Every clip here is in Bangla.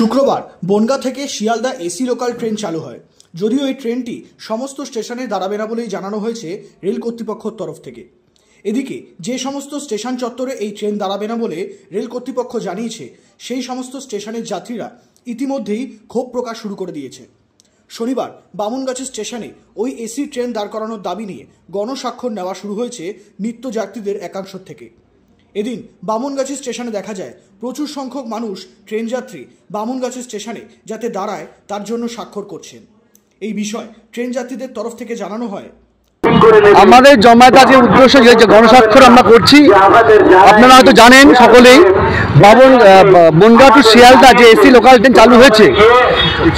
শুক্রবার বনগাঁ থেকে শিয়ালদা এসি লোকাল ট্রেন চালু হয়। যদিও এই ট্রেনটি সমস্ত স্টেশনে দাঁড়াবে না বলেই জানানো হয়েছে রেল কর্তৃপক্ষের তরফ থেকে। এদিকে যে সমস্ত স্টেশন চত্বরে এই ট্রেন দাঁড়াবে না বলে রেল কর্তৃপক্ষ জানিয়েছে, সেই সমস্ত স্টেশনের যাত্রীরা ইতিমধ্যেই ক্ষোভ প্রকাশ শুরু করে দিয়েছে। শনিবার বামুনগাছি স্টেশনে ওই এসি ট্রেন দাঁড় করানোর দাবি নিয়ে গণস্বাক্ষর নেওয়া শুরু হয়েছে নিত্য যাত্রীদের একাংশ থেকে। এদিন বামুনগাছি স্টেশনে দেখা যায় প্রচুর সংখ্যক মানুষ ট্রেন যাত্রী বামুনগাছি স্টেশনে যাতে দাঁড়ায় তার জন্য স্বাক্ষর করছেন। এই বিষয় ট্রেন যাত্রীদের তরফ থেকে জানানো হয়, আমাদের জমায়েত আজকে উদ্দেশ্য যে গণস্বাক্ষর আমরা করছি। আপনারা হয়তো জানেন সকলেই, বনগাঁ টু শিয়ালদা যে এসি লোকাল ট্রেন চালু হয়েছে,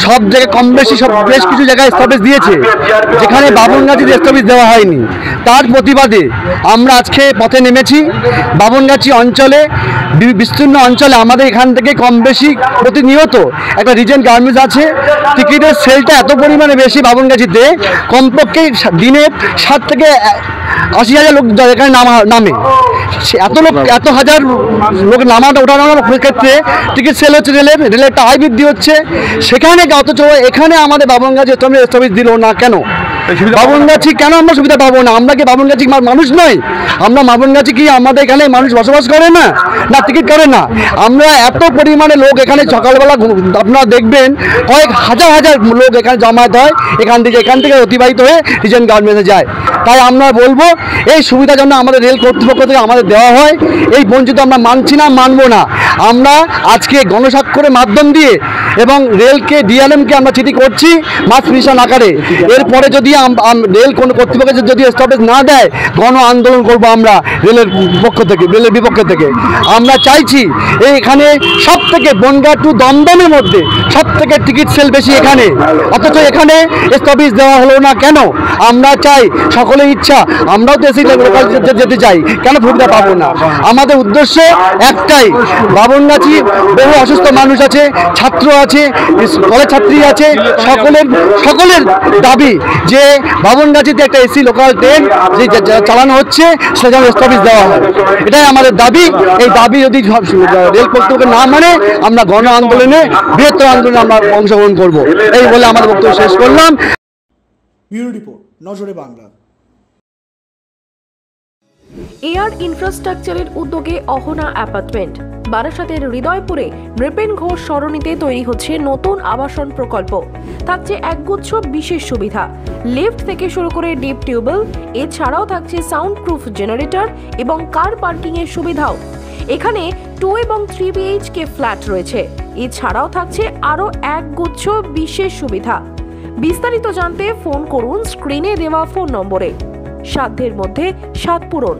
সব জায়গায় কম বেশি বেশ কিছু জায়গায় স্টপেজ দিয়েছে, যেখানে বামুনগাছিতে স্টপেজ দেওয়া হয়নি। তার প্রতিবাদে আমরা আজকে পথে নেমেছি। বামুনগাছি অঞ্চলে, বিস্তীর্ণ অঞ্চলে আমাদের এখান থেকে কম বেশি প্রতিনিয়ত একটা রিজেন্ট গার্মেন্টস আছে। টিকিটের সেলটা এত পরিমাণে বেশি বামুনগাছিতে, কমপক্ষে দিনে 7 থেকে 80,000 লোক এখানে নামে। এত হাজার লোক ওঠানামার ক্ষেত্রে টিকিট সেল হচ্ছে, রেলের একটা আয় বৃদ্ধি হচ্ছে সেখানে, অথচ এখানে আমাদের বামুনগাছি স্টপেজ দিল না কেন? বামুনগাছি কেন আমরা সুবিধা পাবো না? আমরা কি বামুনগাছি মানুষ নই? আমরা বামুনগাছি কি আমাদের এখানে মানুষ বসবাস করে না, না টিকিট করে না? আমরা এত পরিমাণে লোক এখানে সকালবেলা আপনারা দেখবেন কয়েক হাজার লোক এখানে জমায়েত হয়, এখান থেকে অতিবাহিত হয়ে রিজেন্ট গার্মেন্টসে যায়। তাই আমরা বলবো এই সুবিধা যেন আমাদের রেল কর্তৃপক্ষ থেকে আমাদের দেওয়া হয়। এই বঞ্চিত আমরা মানছি না, মানবো না। আমরা আজকে গণস্বাক্ষরের মাধ্যম দিয়ে এবং রেলকে, ডিএলএমকে আমরা চিঠি করছি মাস পিটিশন আকারে। এরপরে যদি রেল কোনো কর্তৃপক্ষ যদি স্টপেজ না দেয়, গণ আন্দোলন করবো আমরা রেলের বিপক্ষে থেকে। আমরা চাইছি এখানে সব থেকে বনগাঁ টু দমদমের মধ্যে সব থেকে টিকিট সেল বেশি এখানে, অথচ এখানে স্টপেজ দেওয়া হলো না কেন? আমরা চাই, সকলের ইচ্ছা, আমরাও তো এসি লোকাল যেতে চাই, কেন সুবিধা পাবো না? আমাদের উদ্দেশ্য একটাই, বামুনগাছি বহু অসুস্থ মানুষ আছে, ছাত্র আছে, কলেজ ছাত্রী আছে, সকলের দাবি যে বামুনগাছিতে একটা এসি লোকাল ট্রেন যে চালানো হচ্ছে সেখানে স্টপেজ দেওয়া হয়। এটাই আমাদের দাবি। এই দাবি যদি রেল কর্তৃপক্ষ না মানে, আমরা গণ আন্দোলনে, বৃহত্তর আন্দোলনে আমরা অংশগ্রহণ করব। এই বলে আমাদের বক্তব্য শেষ করলাম। ব্যুরো রিপোর্ট, নজরে বাংলা। এয়ার ইনফ্রাস্ট্রাকচারের উদ্যোগে অহনা অ্যাপার্টমেন্ট, বারাসাতের হৃদয়পুরে নৃপেন ঘোষ সরণিতে তৈরি হচ্ছে নতুন আবাসন প্রকল্প। থাকছে একগুচ্ছ বিশেষ সুবিধা, লিফট থেকে শুরু করে ডিপ টিউবওয়েল, এছাড়াও থাকছে সাউন্ড প্রুফ জেনারেটর এবং কার পার্কিং এর সুবিধাও। এখানে 2 এবং 3 BHK ফ্ল্যাট রয়েছে। এছাড়াও থাকছে আরও একগুচ্ছ বিশেষ সুবিধা। বিস্তারিত জানতে ফোন করুন স্ক্রিনে দেওয়া ফোন নম্বরে। সাধ্যের মধ্যে স্বাদ পূরণ।